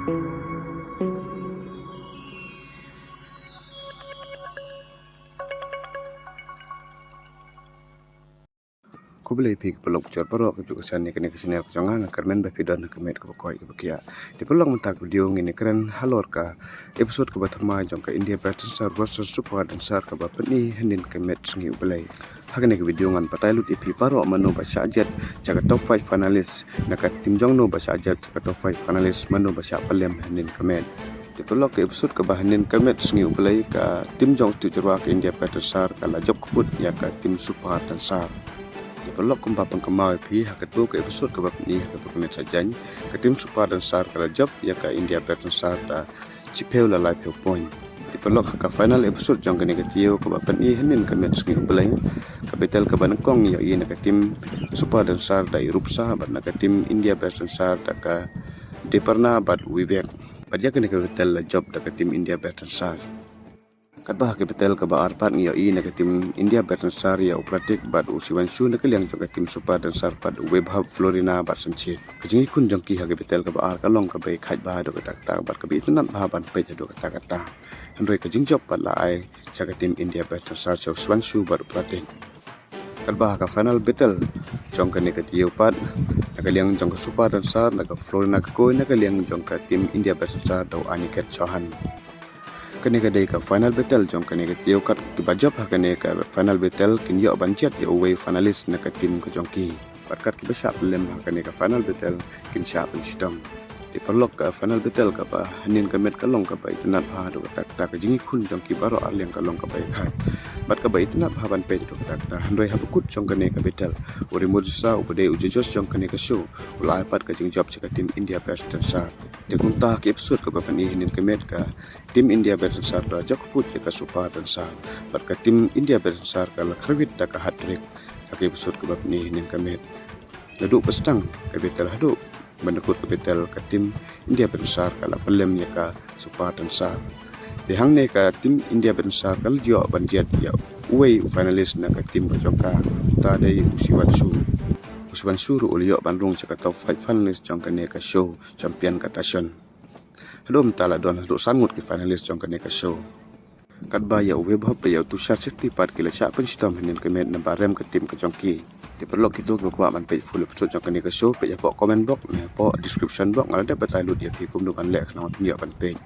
Ko boleh pergi ke pelok jor parok ke juga sana kene kesini aku jangan karmen bapidon ke met ke pokoi ke bekia di pelok mentak video ngini keren halor ka episode ke batama jong ke India Pattern Star versus Super dan Sar ke bapeni henin ke met sengi ubelai hakane ke video ngan patai lut ipi parok manu basya ajat jaga top 5 finalis nakat tim jong no basya ajat jaga top 5 finalis manu basya palem henin ke met di pelok ke episode ke bahanin ke met sengi ubelai ka tim jong tu jerwa ke India Pattern Star kala job keput ya ka tim Super dan Sar di pelok kumpa pengkemau pi hakatu ke episode ke bab ni hakatu ke sajany ke tim Super dan Sar kala job ya ka India Pattern Sar da cipeu la live point di pelok ka final episode jong kene ke tio ke bab ni henin ke match ngi ubelai ka betel ke banakong ya ina ke tim Super dan Sar da irupsa bat na ke tim India Pattern Sar da ka deparna bat wibek bat ya kene ke betel la job da ke tim India Pattern Sar Kadbah ke betel ke baar pat ngi i na ke tim India Pattern Sar ya operatik bat usiwan shu na ke liang jong ke tim Super dan Sar pat web hub Florina bat sanchit kejingi kun jong ki ha ke betel ke baar ka long ke bai khaj ba do ke tak bat ke bitnan ba ban pe do ke tak henroi ke jingjop pat la ai cha ke tim India Pattern Sar cha usiwan shu bat operatik Kadbah ka final betel jong ke ne ke tio pat na ke liang jong ke Super dan Sar na ke Florina ke koi na ke liang jong ke tim India Pattern Sar do Aniket Chauhan kene ka ka final battle jong kene ka tio kat ki bajop ha kene ka final battle kin yo banchet yo away finalist na ka tim ka jongki barkat ki besap lem ha kene ka final battle kin sharp stom di perlok ka final battle ka ba hanin ka met ka long ka ba itnat pha do tak tak jingi khun jongki baro arleng ka long ka ba khai bat ka ba itnat pha ban pe do tak tak handoi ha bukut jong kene ka battle uri mujsa ubade ujojos jong kene ka show ulai pat ka jing job ka tim India Pattern Star te kunta ke episode ka ba pani hinin ka met ka tim India Pattern Sar da jakuput ka Super dan Sar bat ka tim India Pattern Sar ka la kharwit da ka hat-trick ka episode ka bab ni hinin ka met laduk pestang ka betel haduk bandakut ka betel ka tim India Pattern Sar ka la pelem ya ka Super dan Sar de hang ne ka tim India Pattern Sar kal jo banjet ya uwei finalist na ka tim ka jongka ta dai usiwan suru ulio bandung caka top 5 finalist jongka ne ka show champion ka tasion Hadom tala don hadok sangut ki finalis jong ka neka show. Kadba ya web hub ya tu sya certi pat kila cha pen stom henin ke met na barem ke tim ke jongki. Di perlu kita ke kwa man page full episode jong ka neka show pe ya po comment box ne po description box ngal da batai lut ya pi kum du ban lek na pi ya ban page.